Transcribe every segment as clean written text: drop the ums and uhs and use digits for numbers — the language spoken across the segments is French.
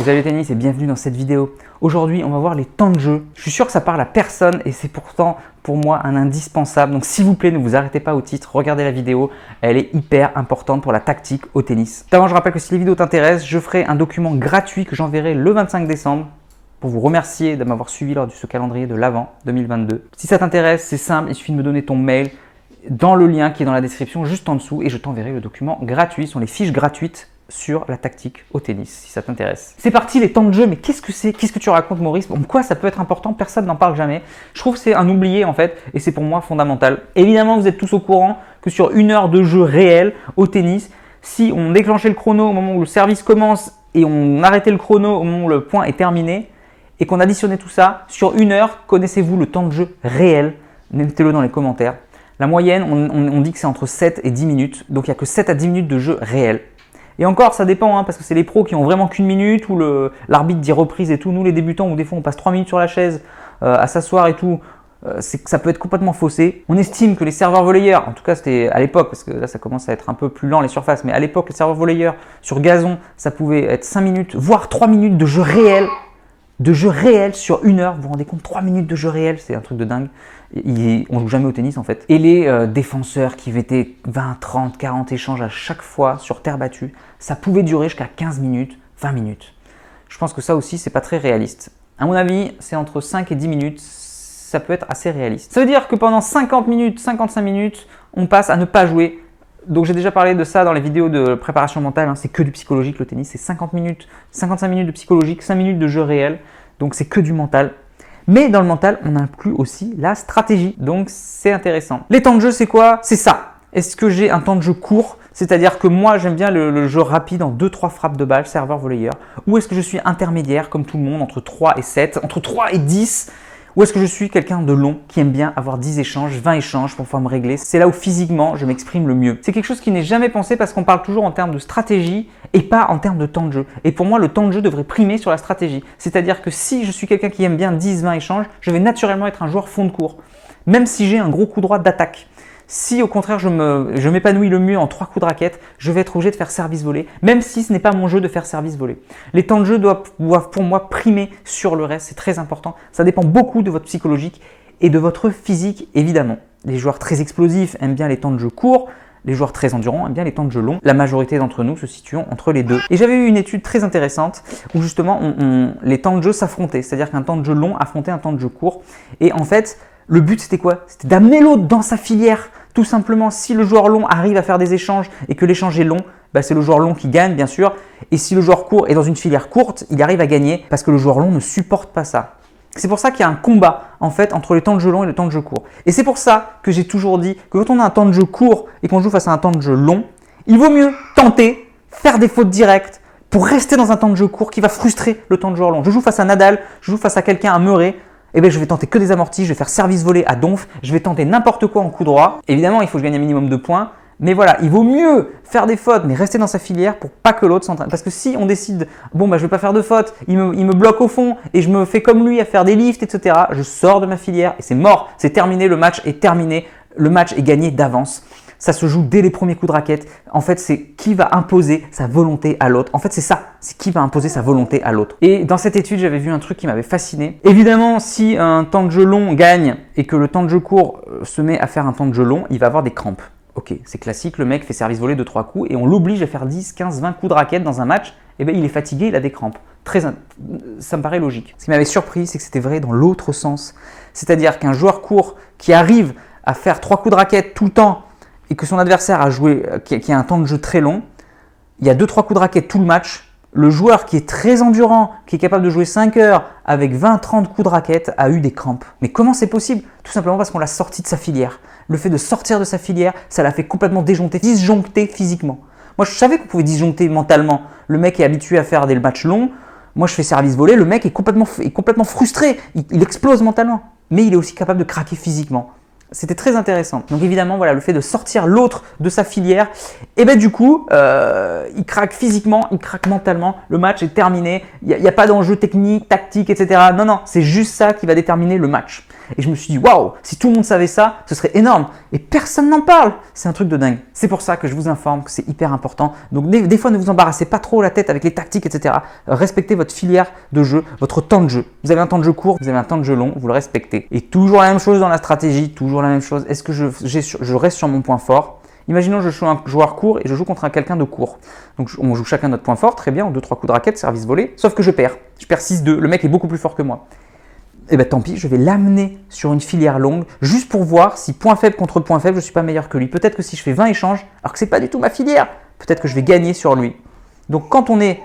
Salut tennis et bienvenue dans cette vidéo. Aujourd'hui, on va voir les temps de jeu. Je suis sûr que ça parle à personne et c'est pourtant pour moi un indispensable. Donc s'il vous plaît, ne vous arrêtez pas au titre, regardez la vidéo. Elle est hyper importante pour la tactique au tennis. D'abord, je rappelle que si les vidéos t'intéressent, je ferai un document gratuit que j'enverrai le 25 décembre pour vous remercier de m'avoir suivi lors de ce calendrier de l'Avent 2022. Si ça t'intéresse, c'est simple, il suffit de me donner ton mail dans le lien qui est dans la description juste en dessous et je t'enverrai le document gratuit. Ce sont les fiches gratuites sur la tactique au tennis, si ça t'intéresse. C'est parti, les temps de jeu, mais qu'est-ce que c'est? Qu'est-ce que tu racontes, Maurice? Pourquoi ça peut être important? Personne n'en parle jamais. Je trouve que c'est un oublié en fait, et c'est pour moi fondamental. Évidemment, vous êtes tous au courant que sur une heure de jeu réel au tennis, si on déclenchait le chrono au moment où le service commence et on arrêtait le chrono au moment où le point est terminé, et qu'on additionnait tout ça, sur une heure, connaissez-vous le temps de jeu réel? Mettez-le dans les commentaires. La moyenne, on dit que c'est entre 7 et 10 minutes, donc il n'y a que 7 à 10 minutes de jeu réel. Et encore, ça dépend, parce que c'est les pros qui ont vraiment qu'une minute, ou l'arbitre dit reprise et tout. Nous, les débutants, où des fois on passe 3 minutes sur la chaise à s'asseoir et tout, ça peut être complètement faussé. On estime que les serveurs volleyeurs, en tout cas c'était à l'époque, parce que là ça commence à être un peu plus lent les surfaces, mais à l'époque, les serveurs volleyeurs sur gazon, ça pouvait être 5 minutes, voire 3 minutes de jeu réel. De jeu réel sur une heure, vous vous rendez compte, 3 minutes de jeu réel, c'est un truc de dingue. On joue jamais au tennis en fait. Et les défenseurs qui mettaient 20, 30, 40 échanges à chaque fois sur terre battue, ça pouvait durer jusqu'à 15 minutes, 20 minutes. Je pense que ça aussi, c'est pas très réaliste. À mon avis, c'est entre 5 et 10 minutes, ça peut être assez réaliste. Ça veut dire que pendant 50 minutes, 55 minutes, on passe à ne pas jouer. Donc j'ai déjà parlé de ça dans les vidéos de préparation mentale, c'est que du psychologique le tennis, c'est 50 minutes, 55 minutes de psychologique, 5 minutes de jeu réel, donc c'est que du mental. Mais dans le mental, on inclut aussi la stratégie, donc c'est intéressant. Les temps de jeu, c'est quoi? C'est ça. Est-ce que j'ai un temps de jeu court? C'est-à-dire que moi, j'aime bien le jeu rapide en 2-3 frappes de balle, serveur volleyeur. Ou est-ce que je suis intermédiaire, comme tout le monde, entre 3 et 7, entre 3 et 10? Ou est-ce que je suis quelqu'un de long qui aime bien avoir 10 échanges, 20 échanges pour pouvoir me régler? C'est là où physiquement je m'exprime le mieux. C'est quelque chose qui n'est jamais pensé parce qu'on parle toujours en termes de stratégie et pas en termes de temps de jeu. Et pour moi, le temps de jeu devrait primer sur la stratégie. C'est-à-dire que si je suis quelqu'un qui aime bien 10-20 échanges, je vais naturellement être un joueur fond de court, même si j'ai un gros coup droit d'attaque. Si au contraire je m'épanouis le mieux en 3 coups de raquette, je vais être obligé de faire service volé, même si ce n'est pas mon jeu de faire service volé. Les temps de jeu doivent pour moi primer sur le reste, c'est très important. Ça dépend beaucoup de votre psychologique et de votre physique évidemment. Les joueurs très explosifs aiment bien les temps de jeu courts, les joueurs très endurants aiment bien les temps de jeu longs. La majorité d'entre nous se situons entre les deux. Et j'avais eu une étude très intéressante où justement les temps de jeu s'affrontaient, c'est-à-dire qu'un temps de jeu long affrontait un temps de jeu court. Et en fait, le but, c'était quoi? C'était d'amener l'autre dans sa filière. Tout simplement, si le joueur long arrive à faire des échanges et que l'échange est long, c'est le joueur long qui gagne, bien sûr. Et si le joueur court est dans une filière courte, il arrive à gagner parce que le joueur long ne supporte pas ça. C'est pour ça qu'il y a un combat en fait entre le temps de jeu long et le temps de jeu court. Et c'est pour ça que j'ai toujours dit que quand on a un temps de jeu court et qu'on joue face à un temps de jeu long, il vaut mieux tenter, faire des fautes directes pour rester dans un temps de jeu court qui va frustrer le temps de joueur long. Je joue face à Nadal, je joue face à quelqu'un à Murray. Je vais tenter que des amortis, je vais faire service volé à donf, je vais tenter n'importe quoi en coup droit. Évidemment, il faut que je gagne un minimum de points. Mais voilà, il vaut mieux faire des fautes, mais rester dans sa filière pour pas que l'autre s'entraîne. Parce que si on décide, je vais pas faire de fautes, il me bloque au fond et je me fais comme lui à faire des lifts, etc. Je sors de ma filière et c'est mort, c'est terminé, le match est terminé, le match est gagné d'avance. Ça se joue dès les premiers coups de raquette. En fait, c'est qui va imposer sa volonté à l'autre. En fait, c'est ça. C'est qui va imposer sa volonté à l'autre. Et dans cette étude, j'avais vu un truc qui m'avait fasciné. Évidemment, si un temps de jeu long gagne et que le temps de jeu court se met à faire un temps de jeu long, il va avoir des crampes. Ok, c'est classique. Le mec fait service volé 2-3 coups et on l'oblige à faire 10, 15, 20 coups de raquette dans un match. Il est fatigué, il a des crampes. Ça me paraît logique. Ce qui m'avait surpris, c'est que c'était vrai dans l'autre sens. C'est-à-dire qu'un joueur court qui arrive à faire 3 coups de raquette tout le temps et que son adversaire a joué, qui a un temps de jeu très long, il y a 2-3 coups de raquette tout le match, le joueur qui est très endurant, qui est capable de jouer 5 heures avec 20-30 coups de raquette a eu des crampes. Mais comment c'est possible? Tout simplement parce qu'on l'a sorti de sa filière. Le fait de sortir de sa filière, ça l'a fait complètement disjoncter physiquement. Moi, je savais qu'on pouvait disjoncter mentalement. Le mec est habitué à faire des matchs longs. Moi, je fais service volé. Le mec est complètement frustré. Il explose mentalement. Mais il est aussi capable de craquer physiquement. C'était très intéressant. Donc évidemment, voilà, le fait de sortir l'autre de sa filière, du coup, il craque physiquement, il craque mentalement. Le match est terminé. Il n'y a pas d'enjeu technique, tactique, etc. Non, c'est juste ça qui va déterminer le match. Et je me suis dit, waouh, si tout le monde savait ça, ce serait énorme. Et personne n'en parle. C'est un truc de dingue. C'est pour ça que je vous informe que c'est hyper important. Donc des fois, ne vous embarrassez pas trop la tête avec les tactiques, etc. Respectez votre filière de jeu, votre temps de jeu. Vous avez un temps de jeu court, vous avez un temps de jeu long, vous le respectez. Et toujours la même chose dans la stratégie, toujours la même chose. Est-ce que je reste sur mon point fort? Imaginons que je suis un joueur court et je joue contre quelqu'un de court. Donc on joue chacun notre point fort, très bien, 2-3 coups de raquette, service volé, sauf que je perds. Je perds 6-2, le mec est beaucoup plus fort que moi. Et bien tant pis, je vais l'amener sur une filière longue, juste pour voir si point faible contre point faible, je ne suis pas meilleur que lui. Peut-être que si je fais 20 échanges, alors que ce n'est pas du tout ma filière, peut-être que je vais gagner sur lui. Donc quand on est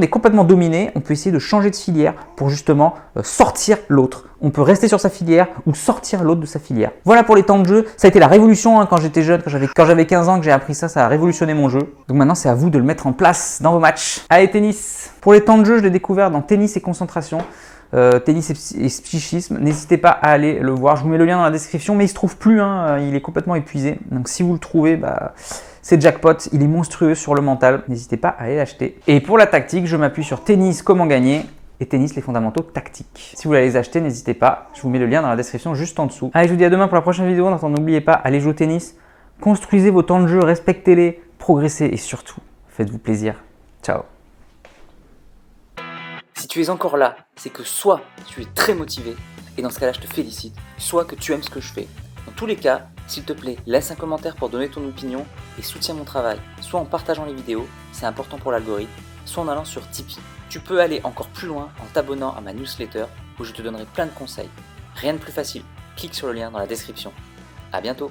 complètement dominé, on peut essayer de changer de filière pour justement sortir l'autre. On peut rester sur sa filière ou sortir l'autre de sa filière. Voilà pour les temps de jeu. Ça a été la révolution quand j'étais jeune, quand j'avais 15 ans que j'ai appris ça, ça a révolutionné mon jeu. Donc maintenant, c'est à vous de le mettre en place dans vos matchs. Allez, tennis. Pour les temps de jeu, je l'ai découvert dans Tennis et concentration. Tennis et psychisme, n'hésitez pas à aller le voir, je vous mets le lien dans la description, mais il se trouve plus, il est complètement épuisé, donc si vous le trouvez, c'est jackpot, il est monstrueux sur le mental, n'hésitez pas à aller l'acheter. Et pour la tactique, je m'appuie sur Tennis, comment gagner, et Tennis, les fondamentaux tactiques. Si vous voulez les acheter, n'hésitez pas, je vous mets le lien dans la description juste en dessous. Allez, je vous dis à demain pour la prochaine vidéo, n'oubliez pas, allez jouer au tennis, construisez vos temps de jeu, respectez-les, progressez et surtout, faites-vous plaisir. Ciao. Si tu es encore là, c'est que soit tu es très motivé, et dans ce cas-là je te félicite, soit que tu aimes ce que je fais. Dans tous les cas, s'il te plaît, laisse un commentaire pour donner ton opinion et soutiens mon travail, soit en partageant les vidéos, c'est important pour l'algorithme, soit en allant sur Tipeee. Tu peux aller encore plus loin en t'abonnant à ma newsletter où je te donnerai plein de conseils. Rien de plus facile, clique sur le lien dans la description. À bientôt.